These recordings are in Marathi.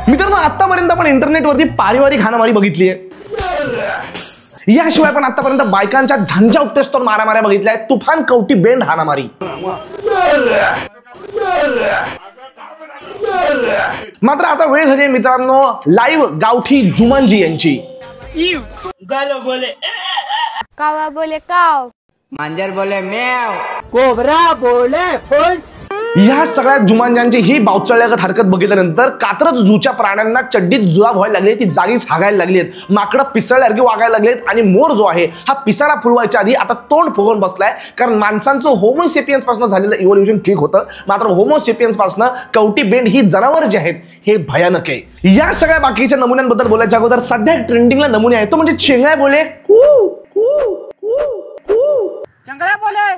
मित्रांनो, आतापर्यंत आपण इंटरनेटवरती पारिवारिक हाणामारी बघितली आहे, याशिवाय पण आतापर्यंत बायकांच्या झंझा उपतेस्तोर मारामाऱ्या बघितल्या आहेत, तुफान कवटी बेंड हाणामारी. मात्र आता वेळ झाली मित्रांनो लाईव्ह गावठी जुमानजी यांची. गालो बोले कावा बोले काव, मांजर बोले म्याव, कोबरा बोले फुल. या सगळ्या जुमानजांची ही बावचळल्यागत हरकत बघितल्यानंतर कात्रज झूच्या प्राण्यांना चड्डीत जुलाब व्हायला लागले, ती जागीच हागायला लागलीत, माकडं पिसळल्यासारखी वागायला लागलेत आणि मोर जो आहे हा पिसारा फुलवायच्या आधी आता तोंड फुगवून बसलाय. कारण माणसांचं होमोसेपियन्स पासून झालेलं इव्होल्युशन ठीक होतं, मात्र होमोसेपियन्स पासून कवटी बेंड ही जनावर जे आहेत हे भयानक आहे. या सगळ्या बाकीच्या नमुन्यांबद्दल बोलायच्या अगोदर सध्या ट्रेंडिंगला नमुने आहे तो म्हणजे चेंगळ्या बोले कू कू कू कू. चंगळ्या बोले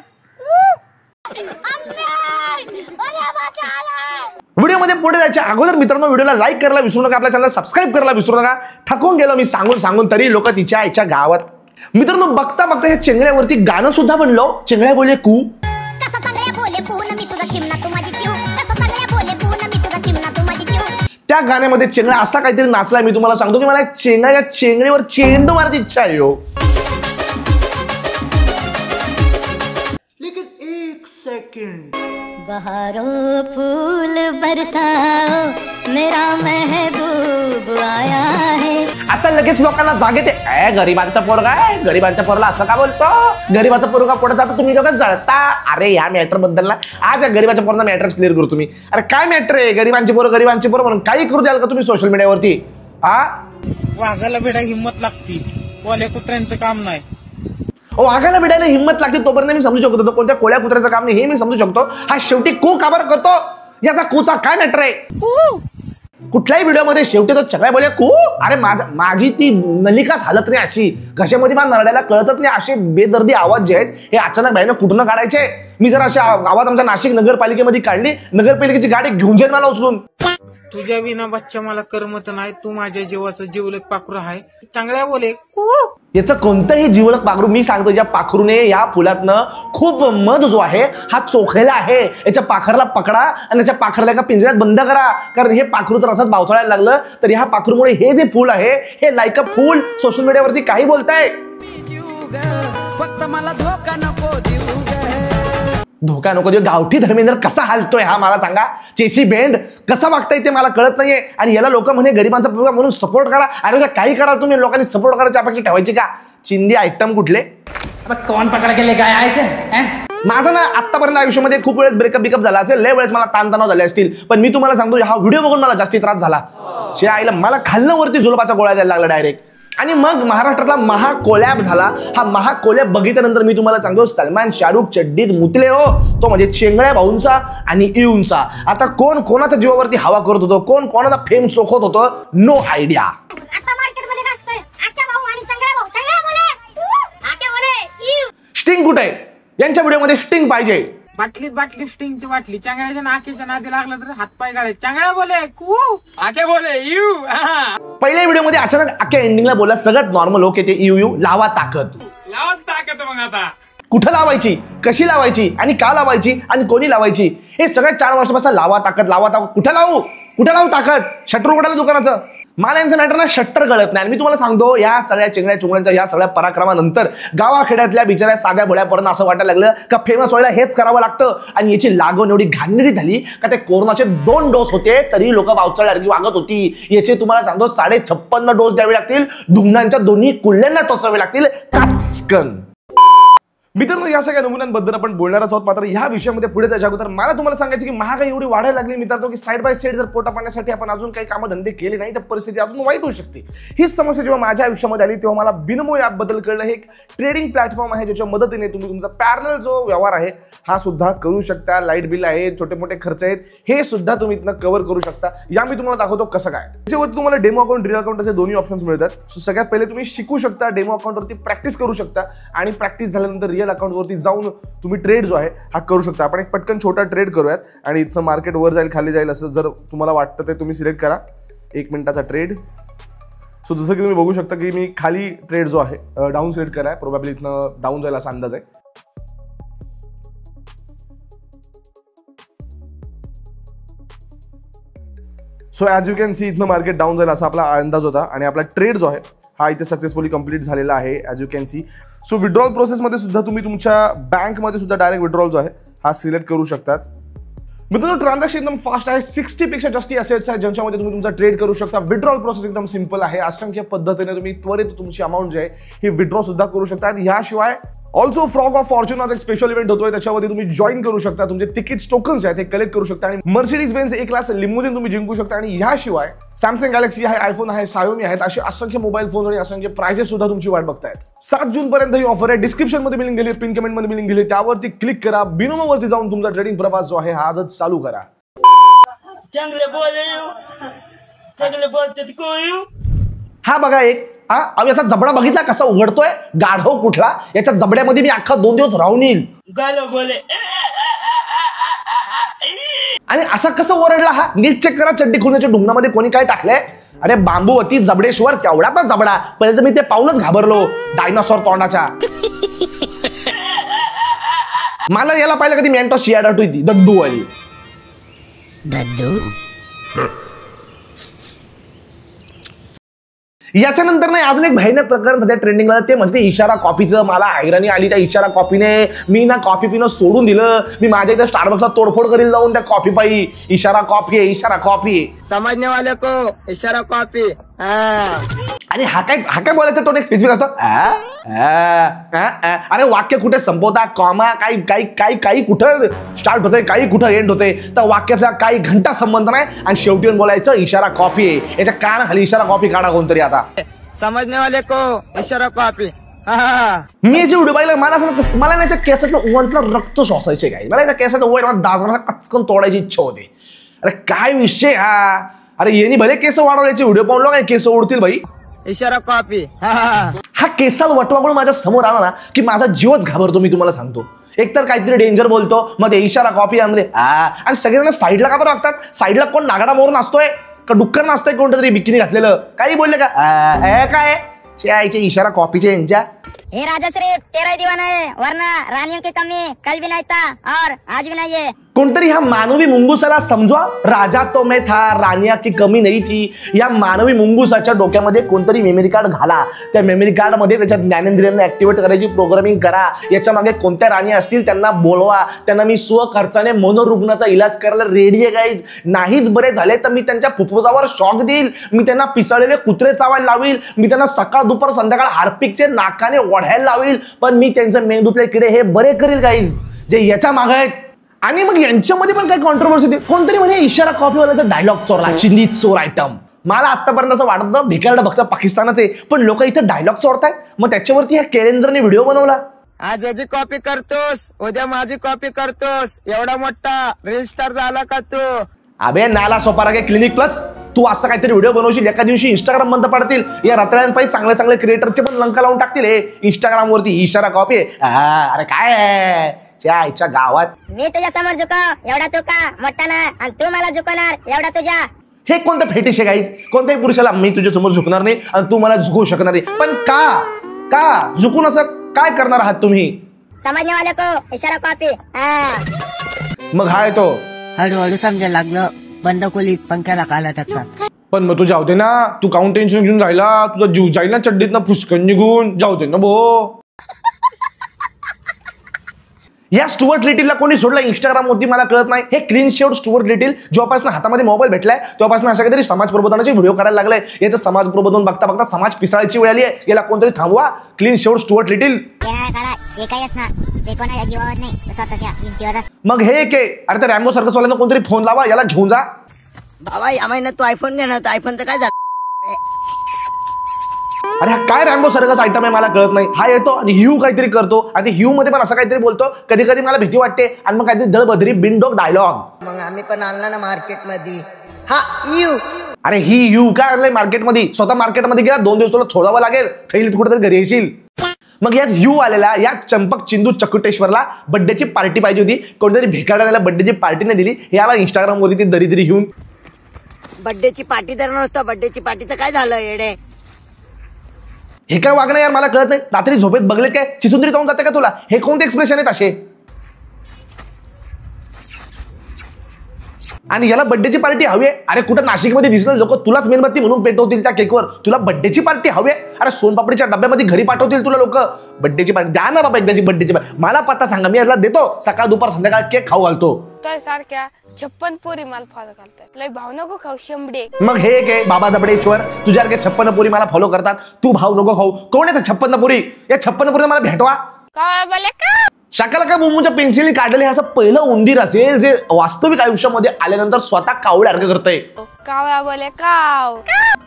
व्हिडिओमध्ये पुढे जायच्या अगोदर मित्रांनो व्हिडिओला लाईक करायला विसरू नका, आपल्या चॅनलला सबस्क्राईब करायला विसरू नका. थकून गेलो मी सांगून तरी लोक तिच्या आईच्या गावात. मित्रांनो, बघता बघता या चेंगळ्यावरती गाणं सुद्धा बनलो, चेंगळ्या बोले कू. त्या गाण्यामध्ये चेंगळा असा काहीतरी नाचलाय, मी तुम्हाला सांगतो की मला चेंगळ्या चेंगळीवर चेंडू मारायची इच्छा आहे. बहारों फूल बरसाओ मेरा महबूब आया है. आता लगेच लोकांना जागे ते गरीबांचा पोरगा आहे, गरीबांच्या पोरला असं का बोलतो, गरीबाचा पोरगा पुढे जातो तुम्ही लोक जळता. अरे या मॅटर बद्दल ना आज या गरीबाच्या पोरांना मॅटर्स क्लिअर करू तुम्ही. अरे काय मॅटर आहे, गरीबांची पोरं म्हणून काही करू द्याल का तुम्ही सोशल मीडियावरती? वाघाला बेडा हिंमत लागती, कोल्या कुत्र्यांचं काम नाही. वाघाला भिडायला हिंमत लागते तोपर्यंत मी समजू शकतो, कोणत्या कोळ्या कुत्र्याचं काम नाही हे मी समजू शकतो. हा शेवटी कू का बरं करतो, याचा कूचा काय मॅटर आहे? कुठल्याही व्हिडिओमध्ये शेवटी तो चकळ्या बोले कू. अरे माझी ती नलिकाच हालत नाही अशी, घशामध्ये मला नरड्याला कळतच नाही असे बेदर्दी आवाज जे आहेत हे अचानक बाईनं कुठनं काढायचे. मी जर अशा आवाज आमच्या नाशिक नगरपालिकेमध्ये काढली, नगरपालिकेची गाडी घेऊन जाईल मला उचलून. तुझ्या विना बच्चा मला करमत नाही, तू माझ्या जीवाचं जीवलक पाखरू आहे. चांगल्या बोले याचं कोणतंही जीवलक पाखरू मी सांगतो, या पाखरूने या फुलातनं खूप मध जो आहे हा चोखलेला आहे. याच्या पाखरला पकडा आणि याच्या पाखरला एका पिंजऱ्यात बंद करा, कारण हे पाखरू तर असंच बावचळायला लागलं तर ह्या पाखरूमुळे हे जे फुल आहे हे लाईक अ फुल सोशल मीडियावरती काही बोलताय. फक्त मला धोका नको देऊ, धोका नको देऊ. गावठी धर्मेंद्र कसा हालतोय हा मला सांगा, चेसी बेंड कसा वागताय ते मला कळत नाहीये. आणि याला लोक म्हणे गरीबांचा पोरगा म्हणून सपोर्ट करा. अरे काही करा तुम्ही, लोकांनी सपोर्ट करायची अपेक्षा ठेवायची का? चिंदी आयटम कुठले कोण पकड के लेके आया ऐसे? माझं ना आतापर्यंत आयुष्यामध्ये खूप वेळेस ब्रेकअप झाला असेल, लय वेळेस मला ताणतणाव झाले असतील, पण मी तुम्हाला सांगतो हा व्हिडिओ बघून मला जास्ती त्रास झाला. शे आईला मला खाल्लं वरती जुलबाचा गोळा द्यायला लागला डायरेक्ट. आणि मग महाराष्ट्रातला महाकोलॅब झाला. हा महाकोलॅब बघितल्यानंतर मी तुम्हाला सांगतो सलमान शाहरुख चड्डीत मुतले हो, तो म्हणजे चेंगळ्या भाऊंचा आणि इऊंचा. आता कोण कोणाच्या जीवावरती हवा करत होतो, कोण कोणाचा फेम चोखत होतं, नो आयडिया. स्टिंग कुठे आहे? यांच्या व्हिडिओमध्ये स्टिंग पाहिजे. बाटली स्टिंगची बाटली, चांगल्याच्या नाकेच्या नादी लागला तर हातपाय गाळे. चांगल्या बोले कू, आके बोले यू. पहिल्या व्हिडिओमध्ये अचानक अख्या एंडिंगला बोला सगळ्यात नॉर्मल लोक येते यू यू लावा ताकद. मग आता कुठं लावायची, कशी लावायची आणि का लावायची आणि कोणी लावायची हे सगळ्या 4 वर्षापासून लावा ताकद. कुठं लावू ताकद? शटर उघडायला दुकानाचं. मला यांचं मॅटर ना शट्टर कळत नाही. मी तुम्हाला सांगतो या सगळ्या चिंगड्या चुंगड्यांच्या या सगळ्या पराक्रमानंतर गावाखेड्यातल्या बिचाऱ्या साध्या भोळ्यापर्यंत असं वाटायला लागलं का फेमस व्हायला हेच करावं लागतं. आणि याची लागवण एवढी घाणेरडी झाली का ते कोरोनाचे 2 डोस होते तरी लोक बावचळल्यासारखी वागत होती. याचे तुम्हाला सांगतो 56.5 डोस द्यावे लागतील, धुंगणांच्या दोन्ही कुल्ल्यांना टोचावे लागतील काचकन. मित्रांनो, या सगळ्या नमुन्यांबद्दल आपण बोलणारच आहोत. मात्र या विषयामध्ये पुढे जायच्या अगोदर मला तुम्हाला सांगायचं की महागाई एवढी वाढायला लागली मित्रांनो की साईड बाय साईड जर पोटा पाण्यासाठी आपण अजून काही कामधंदे केले नाही तर परिस्थिती अजून वाईट होऊ शकते. ही समस्या जेव्हा माझ्या आयुष्यामध्ये आली तेव्हा मला बिनमो ॲपबद्दल कळलं. हे एक ट्रेडिंग प्लॅटफॉर्म आहे ज्याच्या मदतीने तुम्ही तुमचा पॅरलल जो व्यवहार आहे हा सुद्धा करू शकता. लाईट बिल आहे, छोटे मोठे खर्च आहेत, हे सुद्धा तुम्ही इथनं कव्हर करू शकता. या मी तुम्हाला दाखवतो कसं काय. त्याच्यावरती तुम्हाला डेमो अकाउंट, रिअल अकाउंट असे दोन्ही ऑप्शन्स मिळतात. सगळ्यात पहिले तुम्ही शिकू शकता, डेमो अकाउंटवरती प्रॅक्टिस करू शकता आणि प्रॅक्टिस झाल्यानंतर रिअल अकाउंटवरती जाऊन तुम्ही ट्रेड जो आहे हा करू शकता. आपण एक पटकन छोटा ट्रेड करूयात आणि इथनं मार्केट वर जाईल खाली जाईल असं जर तुम्हाला वाटतं ते तुम्ही सिलेक्ट करा. 1 मिनिटाचा ट्रेड. सो जसं की तुम्ही बघू शकता की मी खाली ट्रेड जो आहे डाऊन सिलेक्ट कराय, प्रोबॅबली इथनं डाऊन जाईल असा अंदाज आहे. So as you can see इथनं मार्केट डाऊन जाईल असा आपला अंदाज होता आणि आपला ट्रेड जो आहे हा इथे सक्सेसफुली कंप्लीट झालेला आहे as you can see. So withdrawal प्रोसेसमध्ये सुद्धा तुम्ही तुमच्या बँकमध्ये सुद्धा डायरेक्ट विड्रॉल जो आहे हा सिलेक्ट करू शकतात. मित्रांनो ट्रान्झॅक्शन एकदम फास्ट आहे. 60 पेक्षा जास्ती असेट्स आहेत ज्यांच्यामध्ये तुम्ही तुमचा ट्रेड करू शकता. विड्रॉल प्रोसेस एकदम सिंपल आहे. असंख्य पद्धतीने तुम्ही त्वरित तुमची अमाऊंट जी आहे ही विड्रॉ सुद्धा करू शकता. ह्याशिवाय ऑल्सो फ्रॉग ऑफ फॉर्च्यून एक स्पेशल इव्हेंट होतोय त्याच्यामध्ये तुम्ही जॉईन करू शकता. तुमचे तिकीट्स टोकन्स आहेत ते कलेक्ट करू शकता आणि मर्सिडीज बेन्झ ए क्लास लिमोजिन तुम्ही जिंकू शकता. आणि ह्याशिवाय सॅमसंग गॅलेक्सी आहे, आयफोन आहे, सायोमी आहेत, असे असंख्य मोबाईल फोन आणि असंख्य प्राइजेस सुद्धा तुमची वाट बघतायत. 7 जून पर्यंत ही ऑफर आहे. डिस्क्रिप्शन मध्ये लिंक दिली, पिन कमेंट मध्ये लिंक दिली, त्यावरती क्लिक करा. बिनोमोवरती जाऊन तुमचा ट्रेडिंग प्रवास जो आहे हा आजच चालू करा. हा बघा एक याचा जबडा बघितला कसा उघडतोय. गाढव कुठला, याच्या जबड्यामध्ये मी अख्खा 2 दिवस राहून येईल. आणि असा कसं ओरडला हा. नीट चेक करा चड्डी खुलण्याच्या ढुंगणामध्ये कोणी काय टाकलंय. अरे बांबूवती जबडेश्वर केवढा तर जबडा. पहिले तर मी ते पाहूनच घाबरलो डायनासॉर तोंडाच्या. मला याला पाहिलं कधी मेंटो शियाड होती दद्दू वाली. याच्यानंतर नाही अजून एक भयानक प्रकरण सध्या ट्रेंडिंगला ते म्हणजे इशारा कॉफीचं. मला हैराणी आली त्या इशारा कॉफीने. मी ना कॉफी पिणं सोडून दिलं. मी माझ्या इथं स्टारबक्सला तोडफोड करील जाऊन त्या कॉफी पायी. इशारा कॉफी आहे, इशारा कॉफी आहे. समजने वाले को इशारा कॉफी. आणि हा काय बोलायचं तो एक स्पेसिफिक असतो. अरे वाक्य कुठे संपवता, कॉमा काही कुठं स्टार्ट होतंय, काही कुठं एंड होते. तर वाक्याचा काही घंटा संबंध नाही आणि शेवटी बोलायचं इशारा कॉफी आहे. याच्या कानाखाली इशारा कॉफी काढा कोणतरी आता. समजने वाले को इशारा कॉफी. मी जे व्हिडिओ पाहिलं मला याच्या केसातलं ओव्हनला रक्त शोसायचे काय. मला याच्या केसाचं ओव्हन दाजवाना कचकन तोडायची इच्छा होती. अरे काय विषय हा. अरे यांनी भले केस वाढवल्याचे व्हिडिओ पाहून लोक केस ओढतील भाई. इशारा कॉफी. हा केसाल वटवाकडून माझ्या समोर आला ना की माझा जीवच घाबरतो. मी तुम्हाला सांगतो. एकतर काहीतरी डेंजर बोलतो मग ते इशारा कॉफी आणले. आणि सगळेजण साईडला का बरं वागतात. साईडला कोण नागडा मोरून असतोय का डुक्कर नसतोय कोणतं तरी बिकिनी घातलेलं. काही बोलले का काय आईचे इशारा कॉफीचे यांच्या. हे राजा सिर्फ तेरा ही दीवाना है वरना रानियों की कमी कल भी नहीं था और आज भी नहीं है. कोणतरी ह्या मानवी मुंगूसाला समजवा. राजा तो मैं था, रानिया की कमी नाही थी. या मानवी मुंगूसाच्या डोक्यामध्ये कोणतरी मेमरी कार्ड घाला. त्या मेमरी कार्ड मध्ये त्याच्या ज्ञानेंद्रियांना ऍक्टिव्हेट करायची प्रोग्रामिंग करा. याच्या मागे कोणत्या राणी असतील त्यांना बोलवा. त्यांना मी स्वखर्चाने मनोरुग्णाचा इलाज करायला रेडी आहे गाईज. नाहीच बरे झाले तर मी त्यांच्या फुफ्फुसावर शॉक देईल. मी त्यांना पिसाळलेले कुत्रे चावायला लावील. मी त्यांना सकाळ दुपार संध्याकाळ हार्पिकचे नाकाने ओढायला लावील. पण मी त्यांचे मेंदूतले किडे हे बरे करील गाईज जे याच्या मागे आहेत. आणि मग यांच्यामध्ये पण काही कॉन्ट्रोवर्सी होती. कोणतरी म्हणे इशारा कॉफीवाल्याचा डायलॉग चोरला, चिंदी चोर आयटम. मला आतापर्यंत असं वाटत नव्हतं भिकारड फक्त पाकिस्तानाचे, पण लोक इथं डायलॉग चोरतायत. मग त्याच्यावरती ह्या केळेंद्रने व्हिडिओ बनवला. आज याची कॉपी करतोस, उद्या माझी कॉपी करतोस. एवढा मोठा रील स्टार झाला का तू. अबे नाला सोपारा के क्लिनिक प्लस. तू असं काहीतरी व्हिडिओ बनवशील एका दिवशी इंस्टाग्राम बंद पडतील. या रताळ्यांपायी चांगले क्रिएटरचे पण लंका लावून टाकतील हे इंस्टाग्राम वरती. इशारा कॉपी. अरे काय आहे आईच्या गावात. मी तुझ्या समोर झुकव एवढा तू का मोठा ना आणि तू मला झुकवणार एवढा तुझ्या. हे कोणतं फेटिश आहे गाईज. कोणत्याही पुरुषाला मी तुझ्या समोर झुकणार नाही आणि तू मला झुकवू शकणार नाही. पण का झुकून असं काय करणार आहात तुम्ही. समजने वाले को इशारा कॉफी. मग हाय तो हळूहळू समजायला लागलं. बंद खोलीत पंख्याला काला त्याचा. पण मग तू जाऊ दे ना. तू काऊन टेन्शन घेऊन जायला. तुझा जीव जाईल ना चड्डीत ना फुसकन निघून. जाऊ दे ना भो. या स्टुअर्ट लिटिलला कोणी सोडला इंस्टाग्राम वरती मला कळत नाही. हे क्लीन शेड स्टुअर्ट लिटिल जेव्हापासून हातामध्ये मोबाईल भेटलाय तेव्हापासून अशा काहीतरी समाज प्रबोधनाचे व्हिडिओ करायला लागलाय. याचं समाज प्रबोधन बघता समाज पिसाळायची वेळ आली आहे. याला कोणतरी थांबवा. Clean shed Stuart Little. मग हे अरे त्या रॅम्बो सर्कस वाल्यांना कोणतरी फोन लावा. याला घेऊन जा. बाबा या महिन्यात तू आयफोन घेणार होता. आयफोनचं काय झालं. अरे हा काय रॅम्बो सर्कस आयटम आहे मला कळत नाही. हा येतो आणि ह्यू काहीतरी करतो आणि ह्यू मध्ये पण असं काहीतरी बोलतो. कधी कधी मला भीती वाटते आणि मग काहीतरी दळबदरी बिनडोक डायलॉग. मग आम्ही पण आणला ना मार्केटमध्ये. हा यू. अरे ही यू काय आणलंय मार्केटमध्ये. स्वतः मार्केटमध्ये गेला 2 दिवस तुला छोडावं लागेल. थैलीत कुठेतरी घरी येशील. मग याच यू आलेला या चंपक चिंदू चकुटेश्वरला बड्डेची पार्टी पाहिजे होती. कोणतरी भेकाडा त्याला बड्डेची पार्टी नाही दिली. याला इंस्टाग्राम वरती ती दरिद्री घेऊन. बड्डेची पार्टी तर नसतं. बड्डेची पार्टीचं काय झालं येडे. हे काय वागणं यार मला कळत नाही. रात्री झोपेत बघले काय चिसुंदरी जाऊन जाते का तुला. हे कोणते एक्सप्रेशन आहेत असे. आणि याला बर्थडेची पार्टी हवी आहे. अरे कुठं नाशिकमध्ये दिसलं लोक तुलाच मेणबत्ती म्हणून पेटवतील त्या केकवर. तुला बर्थडेची पार्टी हवी आहे? अरे सोनपापडीच्या डब्यामध्ये घरी पाठवतील तुला लोक. बर्थडेची पार्टी द्या ना बाबा, एकदाची बर्थडेची पार्टी. मला पत्ता सांगा, मी याला देतो. सकाळ दुपार संध्याकाळ केक खाऊ घालतो. सारख्या 56 पोरी मला फॉलो करतात. लय भाव नको खाऊ शेंबडे. मग हे एक आहे बाबा जबडेश्वर, तुझ्यासारखे 56 पोरी मला फॉलो करतात. तू भाव नको खाऊ. कोण आहे 56 पोरी? या 56 पोरी मला भेटवा. कावा बोले काव. शाकाला काय मुंबईच्या पेन्सिलने काढलेले असं पहिलं उंदीर असेल जे वास्तविक आयुष्यामध्ये आल्यानंतर स्वतः कावळ्यासारखं करतंय. कावा बोले काव.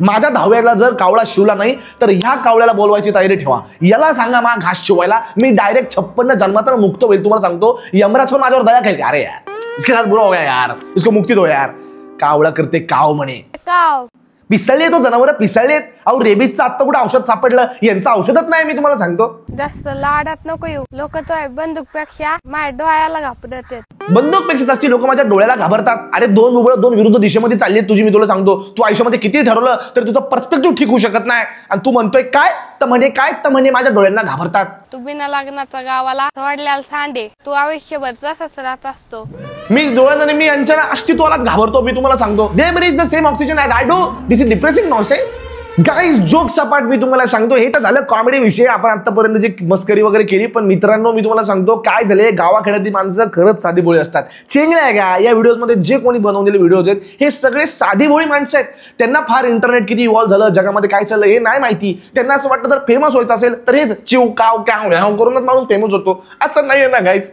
माझ्या धाव्याला जर कावळा शिवला नाही तर ह्या कावळ्याला बोलवायची तयारी ठेवा. याला सांगा मा घास शिवायला. मी डायरेक्ट 56 जन्मात मुक्त होईल. तुम्हाला सांगतो यमराज पण माझ्यावर दया खाईल. अरे यार इसके साथ बुरा हो गया यार, इसको मुक्ती दो यार. कावळा करते काव म्हणे. काव पिसळले तो जनावर पिसळलेत. अहो रेबीजचं आत्ता कुठं औषध सापडलं? यांचं औषधच नाही. मी तुम्हाला सांगतो जास्त लाडात नको येऊ. लोक तो बंदूक पेक्षा माझ्या डोळ्याला घाबरत. बंदूकपेक्षा जास्ती लोक माझ्या डोळ्याला घाबरतात. अरे दोन उघड दोन विरुद्ध दिशेमध्ये चालली तुझी. मी तुला सांगतो तू आयुष्यामध्ये किती ठरवलं तर तुझं पर्स्पेक्टिव्ह ठीक होऊ शकत नाही. आणि तू म्हणतोय काय तर म्हणे माझ्या डोळ्यांना घाबरतात. तू बिना लग्नाचा गावाला सोडल्याला सांडे. तू आयुष्यभर तसाच राहत असतो. मी डोळ्यांना मी यांच्या अस्तित्वालाच घाबरतो. मी तुम्हाला सांगतो there is the same oxygen as I do. This is depressing nonsense. Guys joke सपाट मी तुम्हाला सांगतो. हे तर झालं कॉमेडी विषय. आपण आतापर्यंत जी मस्करी वगैरे केली. पण मित्रांनो मी तुम्हाला सांगतो काय झाले, गावाखेड्यातली माणसं खरंच साधी भोळी असतात. चेंगल्या आहे का या व्हिडिओमध्ये जे कोणी बनवलेले व्हिडिओज आहेत हे सगळे साधी भोळी माणसं आहेत. त्यांना फार इंटरनेट किती इव्हॉल्व झालं, जगामध्ये काय चाललं हे नाही माहिती. त्यांना असं वाटतं जर फेमस व्हायचं असेल तर हेच चिव काव कॅव करूनच माणूस फेमस होतो. असं नाहीये ना गाईज.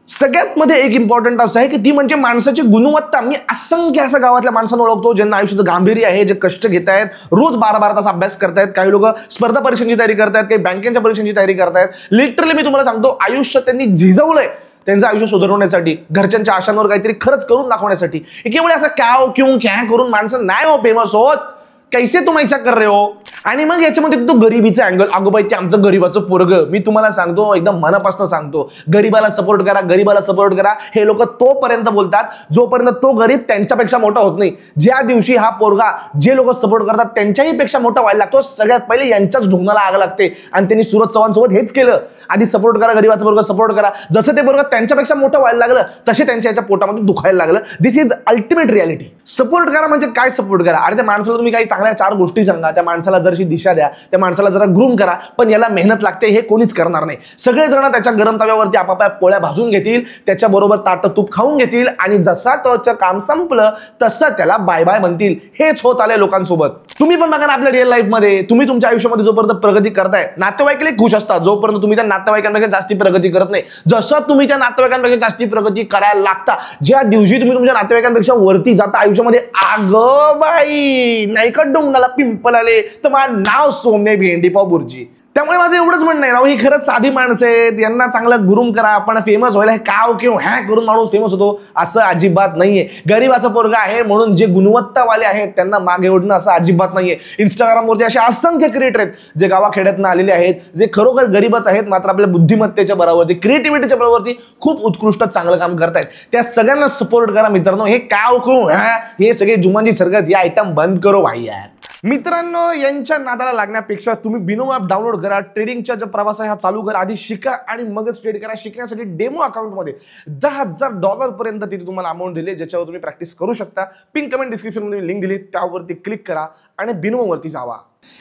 सगळ्यात मध्ये एक इम्पॉर्टंट असं आहे की ती म्हणजे माणसाची गुणवत्ता. मी असंख्य असं गावातल्या माणसांना ओळखतो ज्यांना आयुष्याचं गांभीर्य आहे, जे कष्ट घेत आहेत, रोज 12-12 तास अभ्यास करतायत. काही लोक स्पर्धा परीक्षांची तयारी करतायत, काही बँकेच्या परीक्षांची तयारी करतायत. लिटरली मी तुम्हाला सांगतो आयुष्य त्यांनी झिजवलंय त्यांचं आयुष्य सुधारवण्यासाठी, घरच्यांच्या आशांवर काहीतरी खरंच करून दाखवण्यासाठी. केवळ असं कॅव क्यू ख्या करून माणसं नाही हो फेमस होत. कैसे तुम ऐसा कर रहे हो? आणि मग याच्यामध्ये तो गरिबीचा अँगल. अगोबाई ते आमचं गरीबाचं पोरग. मी तुम्हाला सांगतो एकदम मनापासून सांगतो गरीबाला सपोर्ट करा, गरीबाला सपोर्ट करा. हे लोक तोपर्यंत बोलतात जोपर्यंत तो गरीब त्यांच्यापेक्षा मोठा होत नाही. ज्या दिवशी हा पोरगा जे लोक सपोर्ट करतात त्यांच्याही पेक्षा मोठा व्हायला लागतो सगळ्यात पहिले यांच्याच ढुंगणाला आग लागते. आणि त्यांनी सूरज चव्हाणसोबत हेच केलं. आधी सपोर्ट करा, गरीबाचं पोरग सपोर्ट करा. जसं ते पोरग त्यांच्यापेक्षा मोठं व्हायला लागलं तसे त्यांच्या याच्या पोटामध्ये दुखायला लागलं. दिस इज अल्टिमेट रियालिटी. सपोर्ट करा म्हणजे काय सपोर्ट करा? अरे त्या माणसाला तुम्ही काही चांगल्या 4 गोष्टी सांगा, त्या माणसाला जरशी दिशा द्या, त्या माणसाला जरा ग्रूम करा. पण याला मेहनत लागते हे कोणीच करणार नाही. सगळेजण त्याच्या गरम तव्यावरती आपापल्या पोळ्या भाजून घेतील, त्याच्याबरोबर ताटं तूप खाऊन घेतील आणि जसा त्याचं काम संपलं तसं त्याला बाय बाय म्हणतील. हेच होत आलंय लोकांसोबत. तुम्ही पण बघा ना आपल्या रिअल लाईफमध्ये. तुम्ही तुमच्या आयुष्यामध्ये जोपर्यंत प्रगती करताय नातेवाईकले खुश असतात. जोपर्यंत तुम्ही त्या नातेवाईकांपेक्षा जास्ती प्रगती करत नाही. जसं तुम्ही त्या नातेवाईकांपेक्षा जास्ती प्रगती करायला लागता, ज्या दिवशी तुम्ही तुमच्या नातेवाईकांपेक्षा वरती जाता आयुष्यामध्ये, अगं बाई नाही का डोंगराला पिंपल आले तर माझं नाव सोमने भेंडीपाव बुर्जी. त्यामुळे माझं एवढंच म्हणणं आहे ना, ही खरंच साधी माणसं आहेत. यांना चांगलं गुरुम करा. आपण फेमस व्हायला हे काव किंवा हॅ करून माणूस फेमस होतो असं अजिबात नाहीये. गरीबाचं पोरगा आहे म्हणून जे गुणवत्तावाले आहेत त्यांना मागे ओढणं असं अजिबात नाहीये. इंस्टाग्रामवरती असे असंख्य क्रिएटर आहेत जे गावाखेड्यातनं आलेले आहेत, जे खरोखर गरीबच आहेत मात्र आपल्या बुद्धिमत्तेच्या बळावरती, क्रिएटिव्हिटीच्या बळावरती खूप उत्कृष्ट चांगलं काम करतायत. त्या सगळ्यांना सपोर्ट करा मित्रांनो. हे काव किंवा हे सगळे जुमानजी सरगत या आयटम बंद करो भाई यार. मित्रांनो यांच्या नादाला लागण्यापेक्षा तुम्ही बिनो ॲप डाउनलोड करा. ट्रेडिंगचा जो प्रवास आहे हा चालू करा. आधी शिका आणि मगच ट्रेड करा. शिकण्यासाठी डेमो अकाउंटमध्ये $10,000 पर्यंत तिथे तुम्हाला अमाऊंट दिली ज्याच्यावर तुम्ही प्रॅक्टिस करू शकता. पिन कमेंट डिस्क्रिप्शन मध्ये लिंक दिली, त्यावरती क्लिक करा आणि बिनो वरती जावा.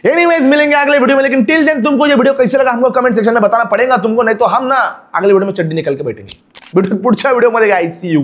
एनीवेज मिलेंगे अगले वीडियो में. लेकिन टिल देन तुमको ये वीडियो कैसे लगा हमको कमेंट सेक्शन में बताना पड़ेगा तुमको, नहीं तो हम ना अगले वीडियो में चड्डी निकल के बैठेंगे. पुढच्या व्हिडिओ मध्ये गाइस सी यू.